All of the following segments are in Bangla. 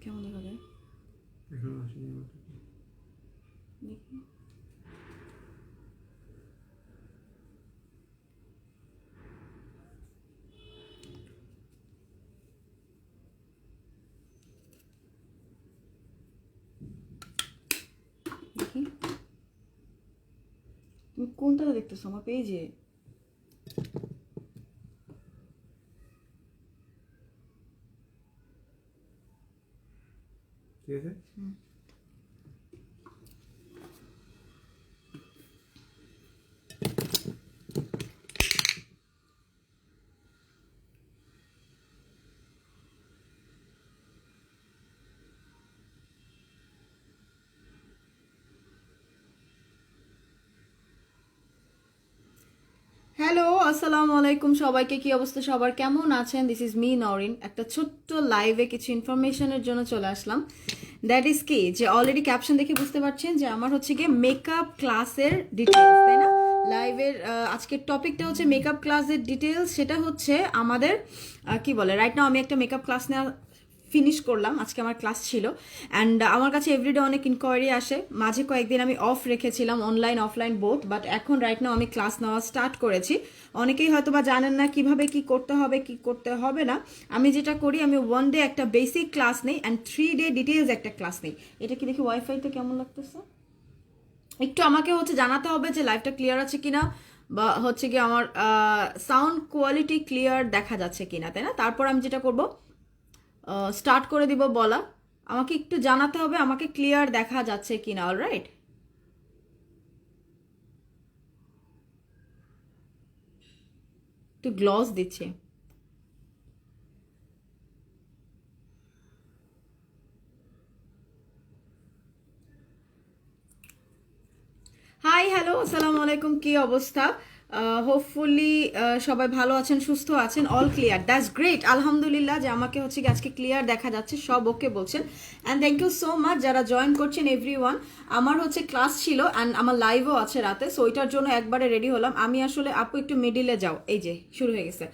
কেমন দেখা যায় এখন আসেনি মতো। দেখি। দেখি তুমি কোনটাতে দেখতেছো আমার পেজে? ঠিক আছে। হ্যালো, আসসালামু আলাইকুম সবাইকে। কি অবস্থা সবার, কেমন আছেন? This is me Norin. একটা ছোট্ট লাইভে কিছু ইনফরমেশনের জন্য চলে আসলাম। দ্যাট ইজ কি, যে অলরেডি ক্যাপশন দেখে বুঝতে পারছেন যে আমার হচ্ছে গিয়ে মেকআপ ক্লাসের ডিটেলস, তাই না? লাইভের আজকের টপিকটা হচ্ছে মেকআপ ক্লাসের ডিটেলস। সেটা হচ্ছে আমাদের কি বলে, রাইট নাও আমি একটা মেকআপ ক্লাস নেওয়া ফিনিশ করলাম। আজকে আমার ক্লাস ছিল অ্যান্ড আমার কাছে এভরিডে অনেক ইনকোয়ারি আসে। মাঝে কয়েকদিন আমি অফ রেখেছিলাম, অনলাইন অফলাইন বোথ, বাট এখন রাইট নাও আমি ক্লাস নেওয়া স্টার্ট করেছি। অনেকেই হয়তো বা জানেন না কিভাবে কি করতে হবে কি করতে হবে না। আমি যেটা করি, আমি 1 ডে একটা বেসিক ক্লাস নেই অ্যান্ড 3 ডে ডিটেলস একটা ক্লাস নেই। এটা কি দেখি ওয়াইফাইতে কেমন লাগতেছে, একটু আমাকে হচ্ছে জানাতে হবে যে লাইভটা ক্লিয়ার আছে কিনা, বা হচ্ছে কি আমার সাউন্ড কোয়ালিটি ক্লিয়ার দেখা যাচ্ছে কিনা, তাই না? তারপর আমি যেটা করব, স্টার্ট করে দিব বলা। আমাকে একটু জানাতে হবে আমাকে ক্লিয়ার দেখা যাচ্ছে কিনা। অলরাইট, একটু গ্লস দিচ্ছি। হাই, হ্যালো, আসসালামু আলাইকুম। কি অবস্থা? হোপফুলি সবাই ভালো আছেন, সুস্থ আছেন। All clear, that's great. আলহামদুলিল্লাহ যে আমাকে হচ্ছে কি আজকে ক্লিয়ার দেখা যাচ্ছে, সব ওকে বলছেন। And thank you so much যারা জয়েন করছেন এভরিওয়ান। আমার হচ্ছে ক্লাস ছিল অ্যান্ড আমার লাইভও আছে রাতে, সো ওইটার জন্য একবারে রেডি হলাম। আমি আসলে আপু একটু মিডিলে যাও, এই যে শুরু হয়ে গেছে।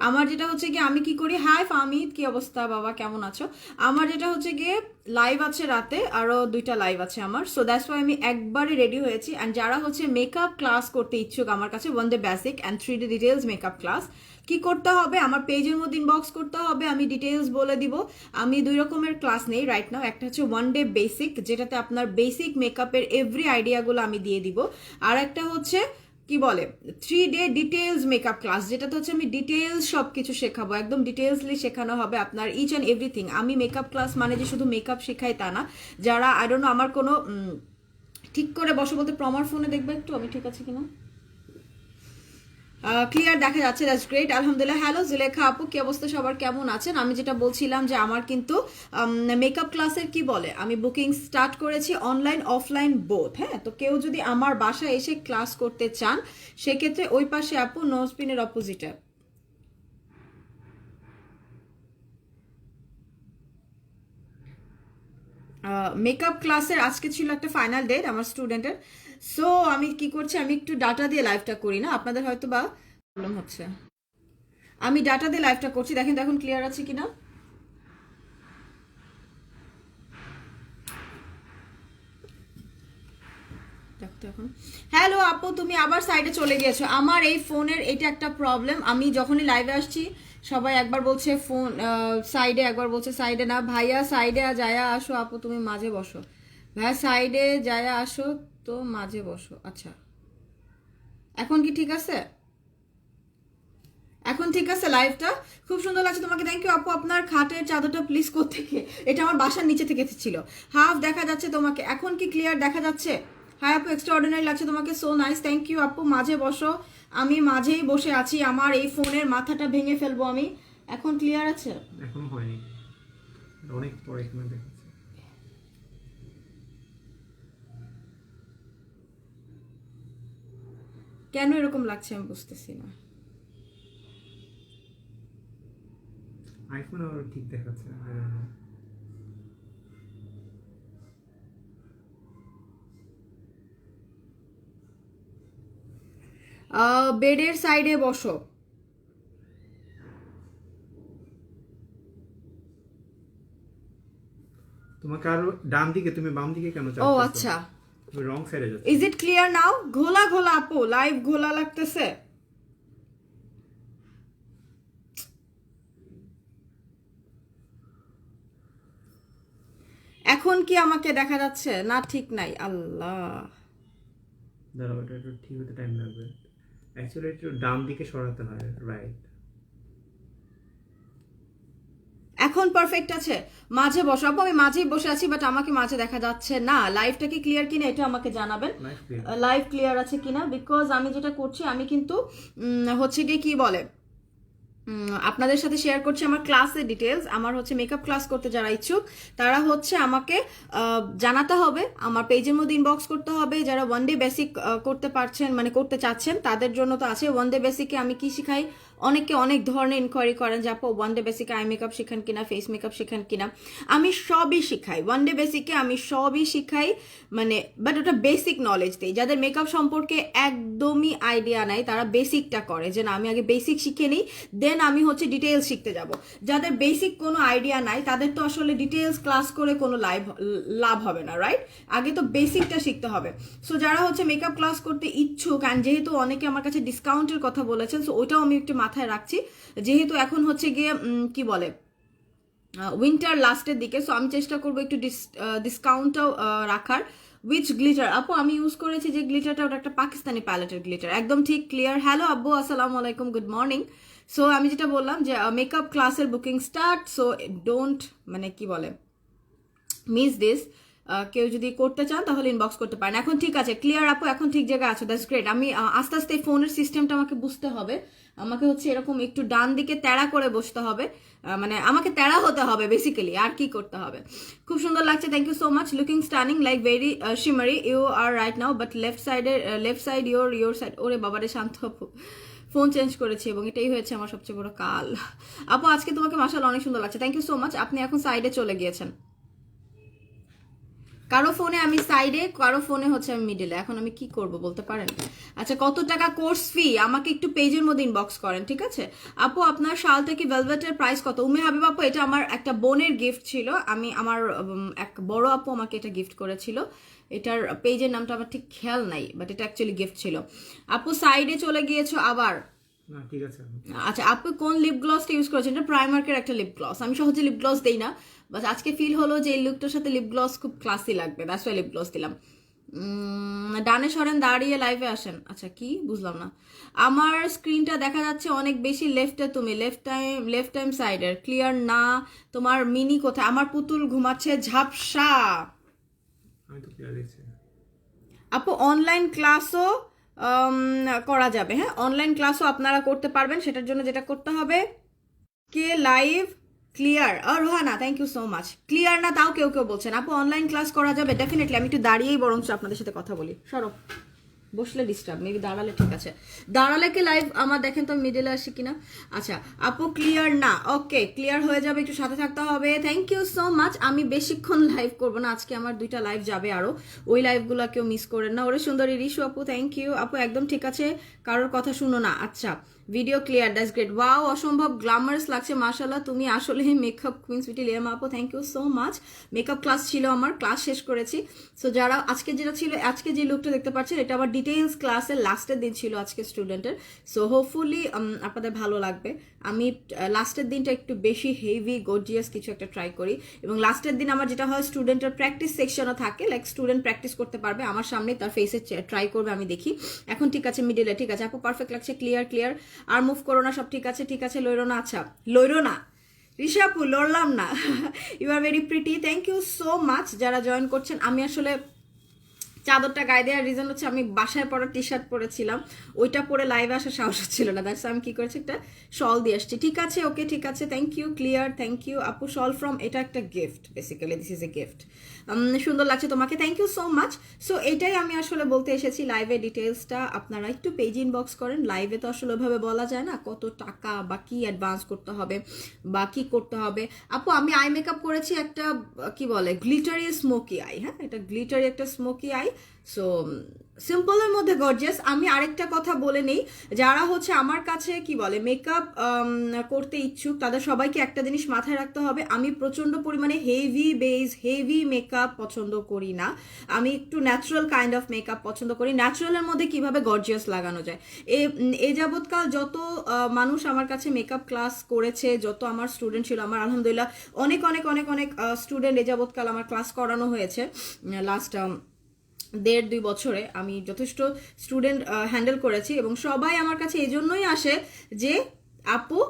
আমার যেটা হচ্ছে গিয়ে আমি কি করি, হাই ফামিদ, কি অবস্থা বাবা, কেমন আছো? আমার যেটা হচ্ছে গিয়ে লাইভ আছে রাতে, আরও 2টা লাইভ আছে আমার, সো দ্যাটস ওয়াই আমি একবারে রেডি হয়েছি। অ্যান্ড যারা হচ্ছে মেকআপ ক্লাস করতে ইচ্ছুক আমার কাছে, 1 day basic and 3 day details makeup class, কি করতে হবে? আমার পেজের মধ্যে ইনবক্স করতে হবে, আমি ডিটেলস বলে দিব। আমি 2 রকমের ক্লাস নেই রাইট নাও। একটা হচ্ছে 1 ডে বেসিক, যেটাতে আপনার বেসিক মেকআপের এভরি আইডিয়াগুলো আমি দিয়ে দিব। আর একটা হচ্ছে কি বলে 3 ডে ডিটেলস মেকআপ ক্লাস, যেটাতে হচ্ছে আমি ডিটেলস সব কিছু শেখাবো, একদম ডিটেলসলি শেখানো হবে আপনার ইচ অ্যান্ড এভরিথিং। আমি মেকআপ ক্লাস মানে যে শুধু মেকআপ শেখাই তা না। যারা আই ডোন্ট নো আমার কোনো ঠিক করে বসো বলতে, প্রমার ফোনে দেখবে একটু আমি ঠিক আছে কিনা। ক্লিয়ার দেখা যাচ্ছে, দ্যাটস গ্রেট, আলহামদুলিল্লাহ। হ্যালো জুলেখা আপু, কি অবস্থা সবার, কেমন আছেন? আমি যেটা বলছিলাম যে আমার কিন্তু মেকআপ ক্লাসের কি বলে আমি বুকিং স্টার্ট করেছি, অনলাইন অফলাইন বোথ। হ্যাঁ, তো কেউ যদি আমার বাসায় এসে ক্লাস করতে চান, সেক্ষেত্রে ওই পাশে আপু নোজপিনের অপোজিটে মেকআপ ক্লাসের আজকে ছিল একটা ফাইনাল ডেট আমার স্টুডেন্টের। সো আমি কি করছি, আমি একটু ডাটা দিয়ে লাইভটা করি না, আপনাদের হয়তো বা প্রবলেম হচ্ছে। আমি ডাটা দিয়ে লাইভটা করছি, দেখেন তো এখন ক্লিয়ার আছে কিনা। দেখো এখন। হ্যালো আপু, তুমি আবার সাইডে চলে গিয়েছো। আমার এই ফোনের এটা একটা প্রবলেম, আমি যখনই লাইভে আসছি সবাই একবার বলছে ফোন সাইডে, একবার বলছে সাইডে না। ভাইয়া সাইডে যায়া আসো, আপু তুমি মাঝে বসো। ভাইয়া সাইডে যায়া আসো, তো মাঝে বসো। আচ্ছা, এখন কি ঠিক আছে? এখন ঠিক আছে লাইভটা? খুব সুন্দর লাগছে তোমাকে, থ্যাংক ইউ আপু। আপনার খাটের চাদরটা প্লিজ কোত্থেকে? এটা আমার বাসার নিচে থেকে ছিল। হাফ দেখা যাচ্ছে তোমাকে, এখন কি ক্লিয়ার দেখা যাচ্ছে? হ্যাঁ আপু, এক্সট্রা অর্ডিনারি লাগছে তোমাকে, সো নাইস, থ্যাংক ইউ আপু। মাঝে বসো, আমি মাঝেই বসে আছি, আমার এই ফোনের মাথাটা ভেঙে ফেলবো আমি। এখন ক্লিয়ার আছে? এখনো হয়নি, অনেক পরে এখানে দেখাচ্ছে। কেন এরকম লাগছে আমি বুঝতেছি না। আইফোন আর ঠিক দেখাচ্ছে। বেডের সাইডে বসো। তোমাকে আরো ডান দিকে, তুমি বাম দিকে কেন ও চাচ্ছো? আচ্ছা, তুমি রং সাইডে যাচ্ছ। Is it clear now? ঘোলা ঘোলা আপু, লাইভ ঘোলা লাগতেছে। এখন কি আমাকে দেখা যাচ্ছে না? ঠিক নাই, আল্লাহ। দাঁড়াও, এটা একটু ঠিক হতে টাইম লাগবে। অ্যাকচুয়ালি একটু ডান দিকে সরাতে হয়, রাইট। এখন পারফেক্ট আছে? মাঝে বসো আপু, আমি মাঝেই বসে আছি, বাট আমাকে মাঝে দেখা যাচ্ছে না। লাইভটা কি ক্লিয়ার কিনা এটা আমাকে জানাবেন। Nice clear. লাইভ ক্লিয়ার আছে কিনা, বিকজ আমি যেটা করছি, আমি কিন্তু হচ্ছে গিয়ে কি বলে আপনাদের সাথে শেয়ার করছি আমার ক্লাসের ডিটেলস। আমার হচ্ছে মেকআপ ক্লাস করতে যারা ইচ্ছুক তারা হচ্ছে আমাকে জানাতে হবে, আমার পেজের মধ্যে ইনবক্স করতে হবে। যারা ওয়ান ডে বেসিক করতে পারছেন, মানে করতে চাচ্ছেন, তাদের জন্য তো আছে। ওয়ান ডে বেসিকে আমি কি শিখাই, অনেকে অনেক ধরনের ইনকোয়ারি করেন যে আপু ওয়ান ডে বেসিকে আই মেকআপ শেখান কিনা, ফেস মেকআপ শেখান কিনা। আমি সবই শিখাই ওয়ান ডে বেসিকে, আমি সবই শিখাই, মানে বাট ওটা বেসিক নলেজ দিই। যাদের মেকআপ সম্পর্কে একদমই আইডিয়া নাই তারা বেসিকটা করে, যে না আমি আগে বেসিক শিখে নিই, দেন আমি হচ্ছে ডিটেলস শিখতে যাব। যাদের বেসিক কোনো আইডিয়া নাই তাদের তো আসলে ডিটেলস ক্লাস করে কোনো লাভ হবে না, রাইট? আগে তো বেসিকটা শিখতে হবে। সো যারা হচ্ছে মেকআপ ক্লাস করতে ইচ্ছুক, অ্যান্ড যেহেতু অনেকে আমার কাছে ডিসকাউন্টের কথা বলেছেন, সো ওইটাও আমি একটু মাথায় রাখছি, যেহেতু এখন হচ্ছে গিয়ে কি বলে উইন্টার লাস্টের দিকে, সো আমি চেষ্টা করবো একটু ডিসকাউন্টটাও রাখার। উইচ গ্লিটার আপু? আমি ইউজ করেছি যে গ্লিটারটা, ওটা একটা পাকিস্তানি প্যালেটের গ্লিটার। একদম ঠিক, ক্লিয়ার। হ্যালো আব্বু, আসসালামু আলাইকুম, গুড মর্নিং। সো আমি যেটা বললাম যে মেকআপ ক্লাসের বুকিং স্টার্ট, সো ডোন্ট মানে কি বলে মিস দিস। কেউ যদি করতে চান তাহলে ইনবক্স করতে পারেন। এখন ঠিক আছে, ক্লিয়ার আপু, এখন ঠিক জায়গায় আছো, দ্যাটস গ্রেট। আমি আস্তে আস্তে এই ফোনের সিস্টেমটা আমাকে বুঝতে হবে। আমাকে হচ্ছে এরকম একটু ডান দিকে তেড়া করে বসতে হবে, মানে আমাকে তেড়া হতে হবে বেসিক্যালি, আর কি করতে হবে। খুব সুন্দর লাগছে, thank you so much. Looking stunning like very shimmery you are right now, but left side your side. ওরে বাবারে শান্ত আপু, ফোন চেঞ্জ করেছি এবং এটাই হয়েছে আমার সবচেয়ে বড় কাল। আপু আজকে তোমাকে মাশাআল্লাহ অনেক সুন্দর লাগছে, থ্যাংক ইউ সো মাচ। আপনি এখন সাইডে চলে গিয়েছেন। কারো ফোনে আমি সাইডে, কারো ফোনে হচ্ছে আমি মিডিলে। এখন আমি কি করব বলতে পারেন? আচ্ছা, কত টাকা কোর্স ফি আমাকে একটু পেজের মধ্যে ইনবক্স করেন, ঠিক আছে? আপু আপনার শালটা কি ভেলভেটের প্রাইস কত? উম্মে হাবিব আপু, এটা আমার একটা বোনের গিফট ছিল। আমার এক বড় আপু আমাকে এটা গিফট করেছিল। এটার পেজের নামটা আমার ঠিক খেয়াল নাই, বাট এটা অ্যাকচুয়ালি গিফট ছিল। আপু সাইডে চলে গিয়েছো আবার। না ঠিক আছে। আচ্ছা, আপু কোন লিপ গ্লসটা ইউজ করেছেন? এটা প্রাইমার্কের একটা লিপ গ্লস। আমি সহজে লিপ গ্লস দেই না, বাট আজকে ফিল হলো যে এই লুকটার সাথে লিপ গ্লস খুব ক্লাসি লাগবে, দ্যাটস ওয়াই লিপ গ্লস দিলাম। ডানে সরেন, দাঁড়িয়ে লাইভে আসেন। আচ্ছা, কি বুঝলাম না। আমার স্ক্রিনটা দেখা যাচ্ছে অনেক বেশি লেফটে, তুমি লেফট টাইম সাইডের ক্লিয়ার না। তোমার মিনি কোথায়? আমার পুতুল ঘুমাচ্ছে ঝাপসা। আমি তো ক্লিয়ার দেখছি। আপু অনলাইন ক্লাসও করা যাবে, হ্যাঁ অনলাইন ক্লাসও আপনারা করতে পারবেন। সেটার জন্য যেটা করতে হবে, কে live clear. Rohana, thank you so much. Clear না তাও কেউ কেউ বলছেন আপু অনলাইন ক্লাস করা যাবে। ডেফিনেটলি, আমি একটু দাঁড়িয়েই বরঞ্চ আপনাদের সাথে কথা বলি। সরো, বসলে ডিস্টার্ব, মেবি দাঁড়ালে ঠিক আছে। দাঁড়ালে কি লাইভ আমার দেখেন তো মিডিলে আসি কিনা। আচ্ছা আপু ক্লিয়ার না, ওকে ক্লিয়ার হয়ে যাবে, একটু সাথে থাকতে হবে। Thank you so much. আমি বেশিক্ষণ লাইভ করবো না আজকে, আমার 2টা লাইভ যাবে আরো, ওই লাইভগুলো কেউ মিস করেন না। ওরে সুন্দরী রিশু আপু, থ্যাংক ইউ আপু, একদম ঠিক আছে, কারোর কথা শুনো না। আচ্ছা video clear, that's great. Wow, অসম্ভব গ্ল্যামারাস লাগছে মাশাআল্লাহ, তুমি আসলে মেকআপ কুইন সুইটি লিয়ামা আপু, thank you so much. Makeup class ছিল আমার, ক্লাস শেষ করেছি। সো যারা আজকে যেটা ছিল, আজকে যে লুকটা দেখতে পাচ্ছেন, এটা আমার ডিটেইলস ক্লাসের লাস্টের দিন ছিল আজকে স্টুডেন্টের। সো হোপফুলি আপনাদের ভালো লাগবে। আমি লাস্টের দিনটা একটু বেশি হেভি গর্জিয়াস কিছু একটা ট্রাই করি, এবং লাস্টের দিন আমার যেটা হয়, স্টুডেন্টের প্র্যাকটিস সেকশনও থাকে, লাইক স্টুডেন্ট প্র্যাকটিস করতে পারবে আমার সামনে, তার ফেসে ট্রাই করবে, আমি দেখি। এখন ঠিক আছে, মিডিলে ঠিক আছে আপু, পারফেক্ট লাগছে, ক্লিয়ার ক্লিয়ার। আর মুভ করো না, সব ঠিক আছে, ঠিক আছে, লইরো না। আচ্ছা লইরো না ঋষাপু, লড়লাম না। You are very pretty, thank you so much যারা জয়েন করছেন। আমি আসলে চাদরটা গায়ে দেওয়ার রিজন হচ্ছে আমি বাসায় পরা টি শার্ট পরেছিলাম, ওইটা পরে লাইভে আসার সাহস ছিল না, দ্যাটস আমি কি করেছি, একটা শল দিয়ে আসছি। ঠিক আছে, ওকে ঠিক আছে, thank you, clear, thank you আপু। শল ফ্রম, এটা একটা gift, basically this is a gift. সুন্দর লাগছে তোমাকে, thank you so much. So এটাই আমি আসলে বলতে এসেছি, লাইভে ডিটেলসটা আপনারা একটু পেজ ইনবক্স করেন। লাইভে তো আসলে ওইভাবে বলা যায় না কত টাকা বা কি অ্যাডভান্স করতে হবে বা কি করতে হবে। আপু আমি আই মেকআপ করেছি একটা কি বলে গ্লিটারি স্মোকি আই, হ্যাঁ এটা গ্লিটারি একটা স্মোকি আই, সো সিম্পলের মধ্যে গর্জিয়াস। আমি আরেকটা কথা বলে নেই, যারা হচ্ছে আমার কাছে কি বলে মেকআপ করতে ইচ্ছুক তাদের সবাইকে একটা জিনিস মাথায় রাখতে হবে, আমি প্রচণ্ড পরিমাণে হেভি বেস হেভি মেকআপ পছন্দ করি না। আমি একটু ন্যাচারাল কাইন্ড অফ মেকআপ পছন্দ করি। ন্যাচারালের মধ্যে কিভাবে গর্জিয়াস লাগানো যায়, এ যাবৎকাল যত মানুষ আমার কাছে মেকআপ ক্লাস করেছে, যত আমার স্টুডেন্ট ছিল, আমার আলহামদুলিল্লাহ অনেক অনেক অনেক অনেক স্টুডেন্ট এ যাবৎকাল আমার ক্লাস করানো হয়েছে। লাস্ট 1.5-2 বছরে আমি যথেষ্ট স্টুডেন্ট হ্যান্ডেল করেছি, এবং সবাই আমার কাছে এই জন্যই আসে যে আপু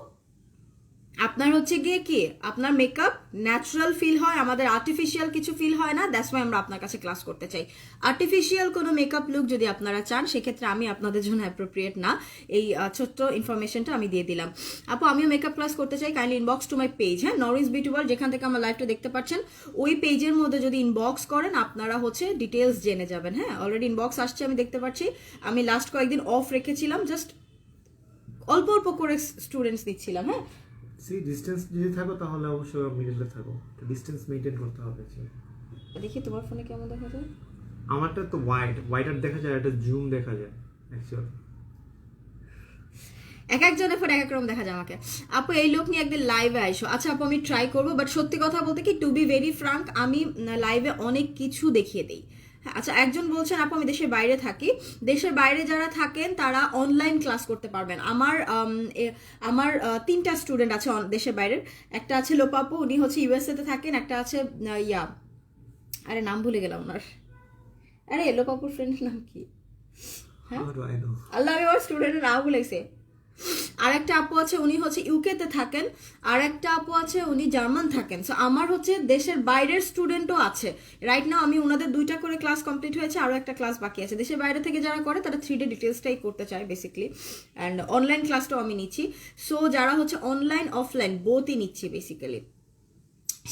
আপনার হচ্ছে গিয়ে কি আপনার মেকআপ ন্যাচারাল ফিল হয়, আমাদের আর্টিফিশিয়াল কিছু ফিল হয় না, দ্যাটস ওয়াই আমরা আপনার কাছে ক্লাস করতে চাই। আর্টিফিশিয়াল কোনো মেকআপ লুক যদি আপনারা চান সেক্ষেত্রে আমি আপনাদের জন্য অ্যাপ্রোপ্রিয়েট না। এই ছোট্ট ইনফরমেশনটা আমি দিয়ে দিলাম। আপু আমিও মেকআপ ক্লাস করতে চাই, kindly inbox to my page, হ্যাঁ, নরিস বিউটি ওয়ার্ল্ড, যেখান থেকে আমার লাইভটা দেখতে পাচ্ছেন ওই পেজের মধ্যে যদি ইনবক্স করেন আপনারা হচ্ছে ডিটেলস জেনে যাবেন। হ্যাঁ, অলরেডি ইনবক্স আসছে, আমি দেখতে পাচ্ছি। আমি লাস্ট কয়েকদিন অফ রেখেছিলাম, জাস্ট অল্প অল্প করে স্টুডেন্টস দিচ্ছিলাম। হ্যাঁ, ডিস্টেন্স যদি থাকো তাহলে অবশ্যই মিডলে থাকো, ডিস্টেন্স মেইনটেইন করতে হবে। দেখি তোমার ফোনে কেমন দেখা যায়। আমারটা তো হোয়াইটার দেখা যায়, এটা জুম দেখা যায় অ্যাকচুয়ালি। এক একজনের ফোন এক এক রকম দেখা যায় আমাকে। আপু এই লোক নিয়ে একদিন লাইভে আইসো। আচ্ছা আপু আমি ট্রাই করবো, বাট সত্যি কথা বলতে কি টু বি ভেরি ফ্রাঙ্ক আমি লাইভে অনেক কিছু দেখিয়ে দিই। হ্যাঁ, আচ্ছা একজন বলছেন আপু আমি দেশের বাইরে থাকি। দেশের বাইরে যারা থাকেন তারা অনলাইন ক্লাস করতে পারবেন। আমার 3টা স্টুডেন্ট আছে দেশের বাইরের। একটা আছে লোপাপু, উনি হচ্ছে ইউএসএ তে থাকেন। একটা আছে আরে নাম ভুলে গেলাম ওনার। আরে লোপাপুর ফ্রেন্ডের নাম কি? হ্যাঁ আল্লাহ, আমি আমার স্টুডেন্টের নাম ভুলেছি। আর একটা আপু আছে উনি হচ্ছে ইউকেতে থাকেন, আর একটা আপু আছে উনি জার্মান থাকেন। সো আমার হচ্ছে দেশের বাইরের স্টুডেন্টও আছে। রাইট নাও আমি ওনাদের 2টা করে ক্লাস কমপ্লিট হয়েছে, আরও একটা ক্লাস বাকি আছে। দেশের বাইরে থেকে যারা করে তারা 3D ডিটেলসটাই করতে চায় বেসিক্যালি, অ্যান্ড অনলাইন ক্লাসটাও আমি নিচ্ছি। সো যারা হচ্ছে অনলাইন অফলাইন বোথই নিচ্ছি বেসিক্যালি।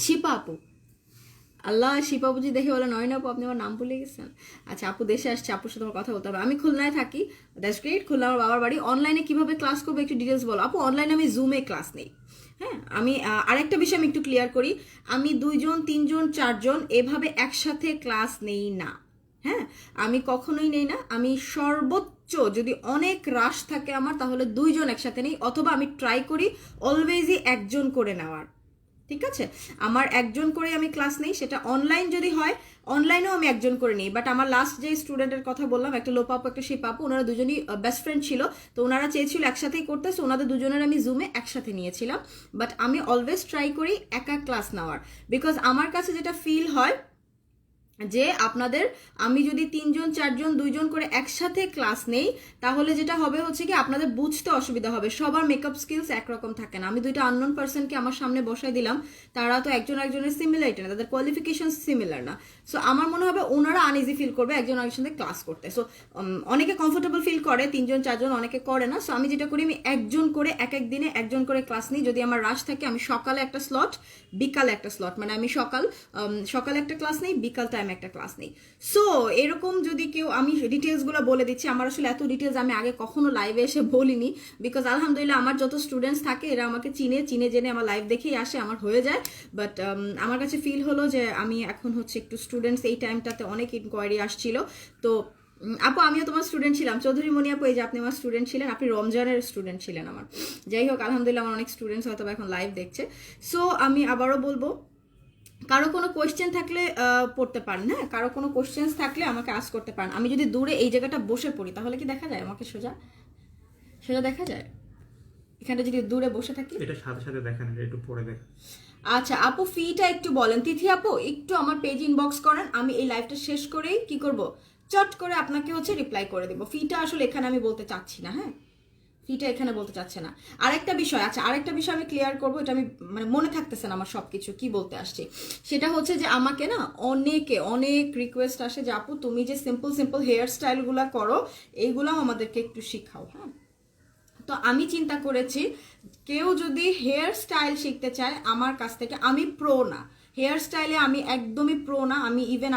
শিপা আপু, আল্লাহ শিপা বুঝি দেখে বলে নয় না আপু আপনি আমার নাম ভুলে গেছেন। আচ্ছা আপু দেশে আসছে, আপুর সাথে আমার কথা বলতে হবে। আমি খুলনায় থাকি, দ্যাটস গ্রেট। খুলনা আমার বাবার বাড়ি। অনলাইনে কিভাবে ক্লাস করবো একটু ডিটেলস বলো আপু। অনলাইনে আমি জুমে ক্লাস নেই। হ্যাঁ, আমি আরেকটা বিষয় আমি একটু ক্লিয়ার করি, আমি 2 জন 3 জন 4 জন এভাবে একসাথে ক্লাস নেই না। হ্যাঁ, আমি কখনোই নেই না। আমি সর্বোচ্চ যদি অনেক রাশ থাকে আমার তাহলে 2 জন একসাথে নেই, অথবা আমি ট্রাই করি অলওয়েজই 1 জন করে নেওয়ার। ঠিক আছে, আমার 1 জন করে আমি ক্লাস নেই, সেটা অনলাইন যদি হয় অনলাইনেও আমি 1 জন করে নিই। বাট আমার লাস্ট যে স্টুডেন্টের কথা বললাম, একটা লোপাপু একটা শিপাপু, ওনারা দুজনই বেস্ট ফ্রেন্ড ছিল, তো ওনারা চেয়েছিল একসাথেই করতে, সো ওনাদের দুজনের আমি জুমে একসাথে নিয়েছিলাম। বাট আমি অলওয়েজ ট্রাই করি একা ক্লাস নেওয়ার, বিকজ আমার কাছে যেটা ফিল হয় যে আপনাদের আমি যদি 3 জন 4 জন 2 জন করে একসাথে ক্লাস নেই তাহলে যেটা হবে হচ্ছে কি আপনাদের বুঝতে অসুবিধা হবে। সবার মেকআপ স্কিলস একরকম থাকে না। আমি 2টা আননোন পার্সনকে আমার সামনে বসাই দিলাম, তারা তো একজন একজনের সিমিলারিটি না, তাদের কোয়ালিফিকেশন সিমিলার না। সো আমার মনে হবে ওনারা আনইজি ফিল করবে একজন আরেকজনের সাথে ক্লাস করতে। সো অনেকে কমফোর্টেবল ফিল করে 3 জন 4 জন, অনেকে করে না। সো আমি যেটা করি আমি 1 জন করে এক এক দিনে 1 জন করে ক্লাস নিই। যদি আমার রাশ থাকে আমি সকালে একটা স্লট, বিকালে একটা স্লট, মানে আমি সকালে একটা ক্লাস নেই, বিকাল টাইম একটা ক্লাস নেই। সো এরকম যদি কেউ, আমি ডিটেলসগুলো বলে দিচ্ছি, আমার আসলে এত ডিটেলস আমি আগে কখনো লাইভে এসে বলিনি, বিকজ আলহামদুলিল্লাহ আমার যত স্টুডেন্টস থাকে এরা আমাকে চিনে জেনে আমার লাইভ দেখেই আসে, আমার হয়ে যায়। বাট আমার কাছে ফিল হলো যে আমি এখন হচ্ছে একটু স্টুডেন্টস এই টাইমটাতে অনেক ইনকোয়ারি আসছিল। তো আপু আমিও তোমার স্টুডেন্ট ছিলাম, চৌধুরী মনি আপু, এই যে আপনি আমার স্টুডেন্ট ছিলেন, আপনি রমজানের স্টুডেন্ট ছিলেন আমার। যাই হোক আলহামদুলিল্লাহ আমার অনেক স্টুডেন্টস হয়তো এখন লাইভ দেখছে। সো আমি আবারও বলবো, কারো কোনো কোয়েশ্চেন থাকলে পড়তে পারেন। হ্যাঁ, কারো কোনো কোয়েশ্চেন্স থাকলে আমাকে আস্ক করতে পারেন। আমি যদি দূরে এই জায়গাটা বসে পড়ি তাহলে কি দেখা যায় আমাকে? সোজা দেখা যায় এখানে যদি দূরে বসে থাকি? এটা সাথে সাথে দেখা না, একটু পরে দেখা। আচ্ছা আপু ফিটা একটু বলেন। তিথি আপু একটু আমার পেজ ইনবক্স করেন, আমি এই লাইভটা শেষ করেই কি করব, চট করে আপনাকে হচ্ছে রিপ্লাই করে দেবো। ফিটা আসলে এখানে আমি বলতে চাচ্ছি না। হ্যাঁ, ফিটা এখানে বলতে চাচ্ছে না। আরেকটা বিষয়, আচ্ছা আরেকটা বিষয় আমি ক্লিয়ার করবো, এটা আমি মানে মনে থাকতেছে না আমার সবকিছু কি বলতে আসছি। সেটা হচ্ছে যে আমাকে না অনেক রিকোয়েস্ট আসে যে আপু তুমি যে সিম্পল হেয়ার স্টাইলগুলো করো এইগুলাও আমাদেরকে একটু শিখাও। হ্যাঁ, তো আমি চিন্তা করেছি কেউ যদি হেয়ার স্টাইল শিখতে চায় আমার কাছ থেকে, আমি প্রো না হেয়ার স্টাইলে, আমি একদমই প্রো না।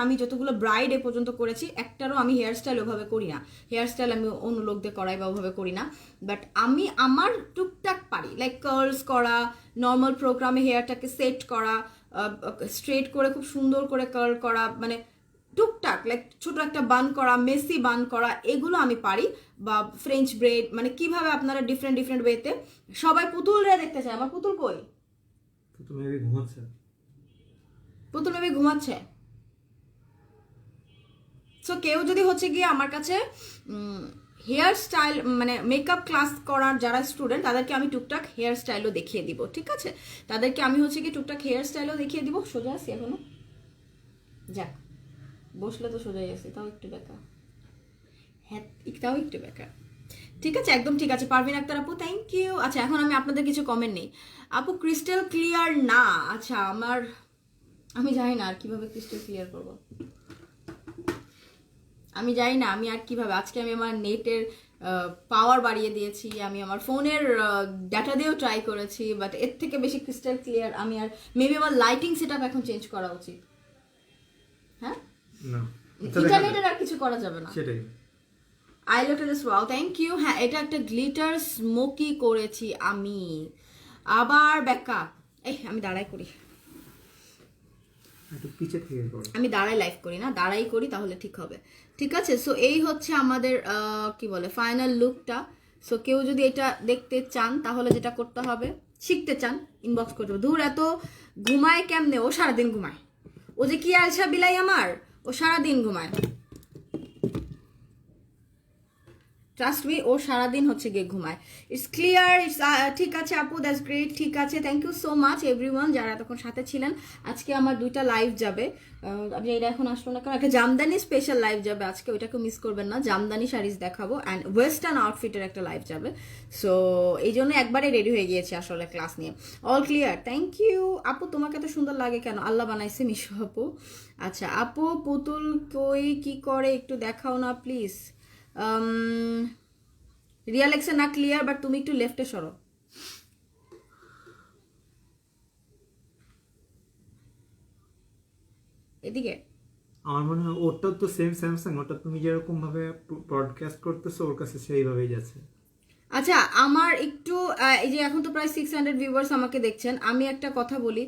আমি যতগুলো ব্রাইড এ পর্যন্ত করেছি একটারও আমি হেয়ার স্টাইল ওভাবে করি না। হেয়ার স্টাইল আমি অন্য লোকদের করাই বা ওভাবে করি না। বাট আমি আমার টুকটাক পারি, লাইক কার্লস করা, নর্মাল প্রোগ্রামে হেয়ারটাকে সেট করা, স্ট্রেট করে খুব সুন্দর করে কার্ল করা, মানে টুকটাক লাইক ছোট একটা বান করা, মেসি বান করা, এগুলো আমি পারি, বা ফ্রেঞ্চ ব্রেড, মানে কিভাবে আপনারা ডিফারেন্ট ডিফারেন্ট ওয়েতে। সবাই পুতুল রে দেখতে চায়, আমার পুতুল কই? পুতুল মেবি ঘুমাচ্ছে। পুতুল মেবি ঘুমাচ্ছে। সো কেউ যদি হচ্ছে গিয়ে আমার কাছে হেয়ার স্টাইল মানে মেকআপ ক্লাস করার যারা স্টুডেন্ট, তাদেরকে আমি টুকটাক হেয়ার স্টাইলও দেখিয়ে দিব, ঠিক আছে? তাদেরকে আমি হচ্ছে গিয়ে টুকটাক হেয়ার স্টাইলও দেখিয়ে দিব। সোজা আছি এখনো, যাক বসলে তো সোজাই আছে, তাও একটু বেকার, হ্যাঁ তাও একটু বেকার। ঠিক আছে, একদম ঠিক আছে। পারভিন আক্তার আপু, থ্যাংক ইউ। আচ্ছা এখন আমি আপনাদের কিছু কমেন্ট নেই। আপু ক্রিস্টাল ক্লিয়ার না, আচ্ছা আমি জানি না আর কিভাবে ক্রিস্টাল ক্লিয়ার করব, আমি জানি না আমি আর কিভাবে। আজকে আমি আমার নেটের পাওয়ার বাড়িয়ে দিয়েছি, আমি আমার ফোনের ডাটা দিয়েও ট্রাই করেছি, বাট এর থেকে বেশি ক্রিস্টাল ক্লিয়ার আমি আর, মেবি আমার লাইটিং সেট আপ এখন চেঞ্জ করা উচিত। হ্যাঁ, না ইন্টারনেটের আর কিছু করা যাবে না। সেটাই। I look this, wow thank you. হ্যাঁ এটা একটা গ্লিটার স্মোকি করেছি আমি, আবার ব্যাকা। আমি দাঁড়াই করি, একটু পিছে থেকে করো। আমি দাঁড়াই লাইভ করি না, দাঁড়াই করি তাহলে ঠিক হবে। ঠিক আছে, সো এই হচ্ছে আমাদের কি বলে ফাইনাল লুকটা। সো কেউ যদি এটা দেখতে চান তাহলে যেটা করতে হবে, শিখতে চান ইনবক্স করতে হবে। দূর এত ঘুমায় কেমনে, ও সারাদিন ঘুমায়, ও যে কি আলসা বিলাই আমার, ও সারাদিন ঘুমায়, ট্রাস্ট মি, ও সারাদিন হচ্ছে গিয়ে ঘুমায়। ইটস ক্লিয়ার, ইটস ঠিক আছে আপু, দ্যাটস গ্রেট, ঠিক আছে। Thank you so much everyone যারা তখন সাথে ছিলেন। আজকে আমার 2টা লাইভ যাবে, আপনি এটা এখন আসলো না কারণ একটা জামদানি স্পেশাল লাইভ যাবে আজকে, ওইটাকে মিস করবেন না। জামদানি শাড়িজ দেখাবো অ্যান্ড ওয়েস্টার্ন আউটফিটের একটা লাইভ যাবে। সো এই জন্য একবারে রেডি হয়ে গিয়েছি আসলে ক্লাস নিয়ে। অল ক্লিয়ার, থ্যাংক ইউ আপু। তোমাকে এত সুন্দর লাগে কেন? আল্লাহ বানাইছে মিশু আপু। আচ্ছা আপু পুতুল কই কি করে একটু দেখাও না প্লিজ। রিয়াল এক্সে না ক্লিয়ার, বাট তুমি একটু লেফটে সরো। এদিকে আমার মনে হয় ওটা তো সেম স্যামসাং, ওটা তুমি যেরকম ভাবে ব্রডকাস্ট করতেছো ওর কাছে সেইভাবেই যাচ্ছে। আচ্ছা আমার একটু এই যে এখন তো প্রায় 600 ভিউয়ার্স আমাকে দেখছেন, আমি একটা কথা বলি,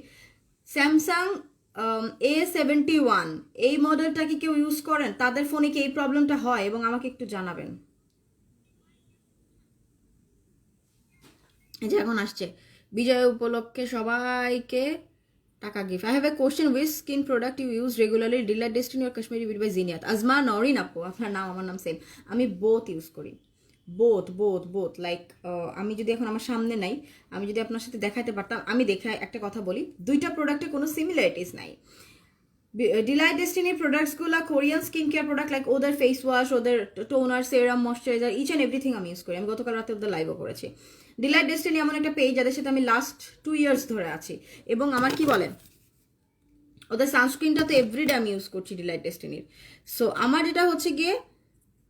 স্যামসাং A71 এই মডেলটা কি কেউ ইউজ করেন? তাদের ফোনে কি এই প্রবলেমটা হয়? এবং আমাকে একটু জানাবেন। এই যে এখন আসছে বিজয় উপলক্ষে সবাইকে টাকা gift. I have a question, which skin product you use regularly, Delight Destiny or Kashmiri Beauty by Zeniyat? Azma Norin apu, আপনার নাম আমার নাম সেম। আমি বোথ ইউজ করি, বোথ লাইক আমি যদি এখন আমার সামনে নাই, আমি যদি আপনার সাথে দেখাতে পারতাম। আমি দেখে একটা কথা বলি, 2টা প্রোডাক্টে কোনো সিমিলারিটিস নাই। ডিলাইট ডেস্টিনির প্রোডাক্টসগুলো Korean skin care product, like ওদের ফেস ওয়াশ, ওদের toner, serum, moisturiser, each and everything আমি ইউজ করি। আমি গতকাল রাতে ওদের লাইভও করেছি। ডিলাইট ডেস্টিনি এমন একটা পেজ যাদের সাথে আমি লাস্ট 2 ইয়ার্স ধরে আছি, এবং আমার কি বলেন ওদের সানস্ক্রিনটা তো এভরিডে আমি ইউজ করছি ডিলাইট ডেস্টিনির। সো আমার যেটা হচ্ছে গিয়ে,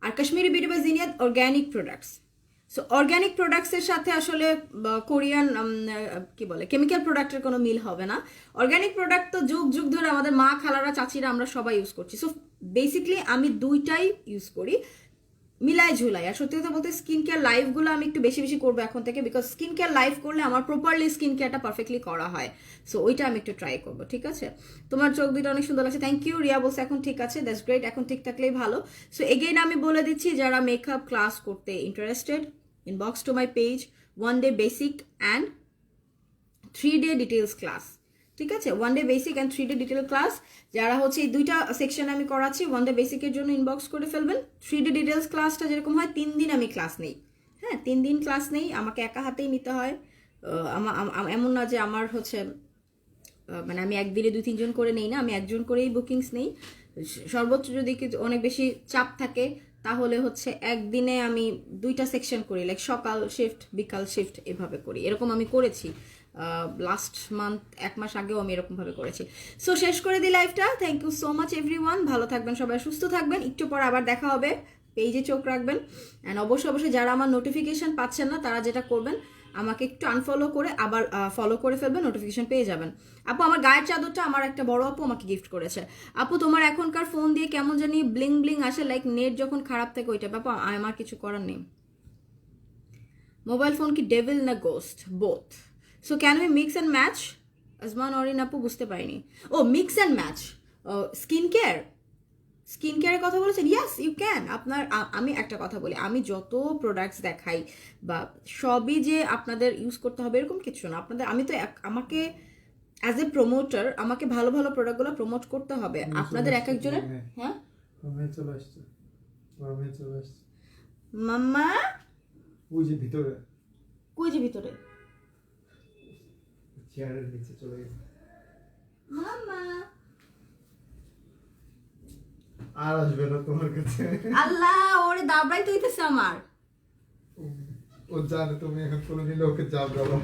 আর Kashmiri Beauty by Zeniyat organic products. So organic প্রোডাক্টসের সাথে আসলে কোরিয়ান কি বলে কেমিক্যাল প্রোডাক্টের কোনো মিল হবে না। অর্গ্যানিক প্রোডাক্ট তো যুগ যুগ ধরে আমাদের মা খালারা চাচিরা আমরা সবাই ইউজ করছি। সো বেসিকলি আমি 2টাই ইউজ করি মিলাই ঝুলাই। আর সত্যি কথা বলতে স্কিন কেয়ার লাইভগুলো আমি একটু বেশি বেশি করবো এখন থেকে, বিকজ স্কিন কেয়ার লাইভ করলে আমার প্রপারলি স্কিন কেয়ারটা পারফেক্টলি করা হয়। সো ওইটা আমি একটু ট্রাই করবো, ঠিক আছে? তোমার চোখ দুটো অনেক সুন্দর লাগছে, থ্যাংক ইউ। রিয়া বলছে এখন ঠিক আছে, দ্যাটস গ্রেট, এখন ঠিক থাকলেই ভালো। সো এগেইন আমি বলে দিচ্ছি, যারা মেকআপ ক্লাস করতে interested, inbox to my page, 1 day basic and 3 day details class, ঠিক আছে? 1 day basic and 3 day detail class, যারা হচ্ছে এই 2টা সেকশন আমি করাচ্ছি, 1 day বেসিকের জন্য ইনবক্স করে ফেলবেন। 3 day ডিটেলস ক্লাসটা যেরকম হয় 3 দিন আমি ক্লাস নেই, হ্যাঁ 3 দিন ক্লাস নেই, আমাকে একা হাতেই নিতে হয়। এমন না যে আমার হচ্ছে মানে আমি একদিনে 2-3 জন করে নেই না, আমি একজন করেই বুকিংস নেই। সর্বোচ্চ যদি অনেক বেশি চাপ থাকে তাহলে হচ্ছে একদিনে আমি 2টা সেকশন করি, লাইক সকাল শিফট বিকাল শিফট এভাবে করি। এরকম আমি করেছি লাস্ট মান্থ, 1 মাস আগেও আমি এরকমভাবে করেছি। সো শেষ করে দিই লাইভটা। Thank you so much everyone, ভালো থাকবেন সবাই, সুস্থ থাকবেন। একটু পর আবার দেখা হবে, পেজে চোখ রাখবেন। অ্যান্ড অবশ্যই যারা আমার নোটিফিকেশন পাচ্ছেন না তারা যেটা করবেন, আমাকে একটু আনফলো করে আবার ফলো করে ফেলবেন, নোটিফিকেশন পেয়ে যাবেন। আপু আমার গায়ের চাদরটা আমার একটা বড় আপু আমাকে গিফট করেছে। আপু তোমার এখনকার ফোন দিয়ে কেমন জানি ব্লিং ব্লিং আসে, লাইক নেট যখন খারাপ থাকে ওইটা। বাপু আমার কিছু করার নেই। মোবাইল ফোন কি ডেভিল না ghost? Both. So can we mix and match? Azman Orin apu বুঝতে পারিনি। ও mix and match skin care, skin কেয়ারের কথা বলেছেন, ইয়াস ইউ ক্যান। আপনার আমি একটা কথা বলি, আমি যত প্রোডাক্টস দেখাই বা সবই যে আপনাদের ইউজ করতে হবে এরকম কিছু না। আপনাদের আমি তো আমাকে অ্যাজ এ প্রমোটার আমাকে ভালো ভালো প্রোডাক্টগুলো প্রমোট করতে হবে। আপনাদের এক একজনের, হ্যাঁ চলে আসছে, চলে আসছে মাম্মা, ওই যে ভিতরে, কই যে ভিতরে, চেয়ারের নিচে চলে গেছে। মাম্মা আর আসবে না তোমার কাছে। আল্লাহ, ওরে দাবড়াই তো হইতেছে আমার। ও জানে তুমি এখন কোনো দিন ওকে যাবো।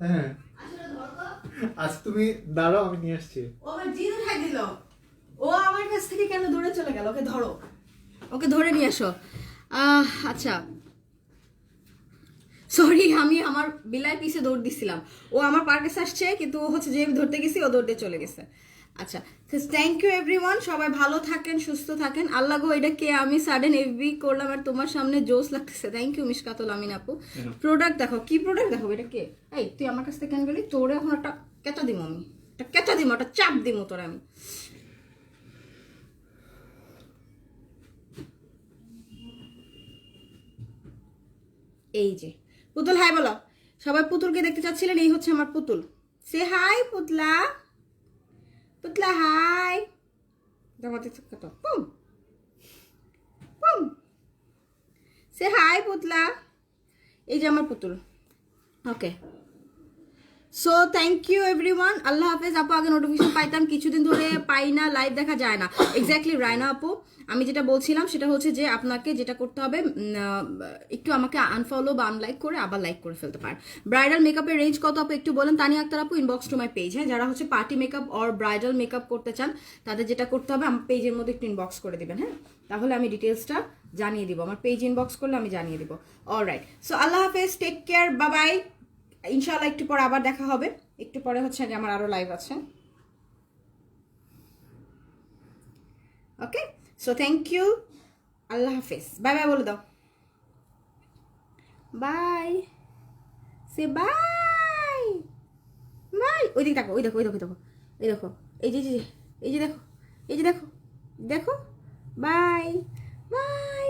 হ্যাঁ আজ তুমি দাঁড়াও, আমি নিয়ে আসছি। ও আমার জিদ উঠাই দিল। ও আমার কাছ থেকে কেন দূরে চলে গেল? ওকে ধরো, ওকে ধরে নিয়ে আসো। আচ্ছা সরি, আমি আমার বিলাই পিছে দৌড় দিছিলাম। ও আমার পার কাছে আসছে, কিন্তু ও হচ্ছে যে আমি ধরতে গেছি ও দৌড় দিয়ে চলে গেছে। আচ্ছা, থ্যাংক ইউ এভরিওয়ান, সবাই ভালো থাকেন, সুস্থ থাকেন। আল্লাহ গো, এটা কে? আমি সাডেন এফবি করলাম আর তোমার সামনে জোস লাগতেছে। থ্যাংক ইউ মিশকাতুল আমিন আপু। প্রোডাক্ট দেখো, কি প্রোডাক্ট দেখো, এটা কে? এই তুই আমার কাছ থেকে কেন গেলি? তোরে এখন একটা কেঁচা দিমো আমি, একটা কেঁচা দিমো, একটা চাপ দিমো তোরে আমি। এই যে পুতুল, হাই বলো। সবাই পুতুলকে দেখতে চাচ্ছিলেন, এই হচ্ছে আমার পুতুল। সে হাই পুতলা, পুতলা হাই। কত পুম পুম, সে হাই পুতলা। এই যে আমার পুতুল। ওকে, সো থ্যাংক ইউ এভরিওয়ান, আল্লাহ হাফেজ। আপু আগে নোটিফিকেশন পাইতাম, কিছুদিন ধরে পাই না, লাইভ দেখা যায় না। এক্স্যাক্টলি রায়না আপু, আমি যেটা বলছিলাম সেটা হচ্ছে যে আপনাকে যেটা করতে হবে, একটু আমাকে আনফলো বা আনলাইক করে আবার লাইক করে ফেলতে পারেন। ব্রাইডাল মেকআপের রেঞ্জ কত আপু একটু বলেন। তানিয়া আক্তার আপু, ইনবক্স টু মাই পেজ। হ্যাঁ, যারা হচ্ছে party makeup or bridal makeup করতে চান তাদের যেটা করতে হবে, আমার পেজের মধ্যে একটু ইনবক্স করে দিবেন। হ্যাঁ, তাহলে আমি ডিটেলসটা জানিয়ে দিব। আমার পেজ ইনবক্স করলে আমি জানিয়ে দিব। অলরাইট, সো আল্লাহ হাফেজ, টেক কেয়ার, বাবাই। ইনশাআল্লাহ একটু পরে আবার দেখা হবে। একটু পরে হচ্ছে আগে আমার আরো লাইভ আছে। ওকে, সো থ্যাংক ইউ, আল্লাহ হাফেজ, বাই বাই বলে দাও। Bye, say bye bye. ওই দিকে দেখো, ওই দেখো, ওই দেখো, দেখো, এই দেখো, এই যে এই যে দেখো, এই যে দেখো, দেখো, বাই বাই।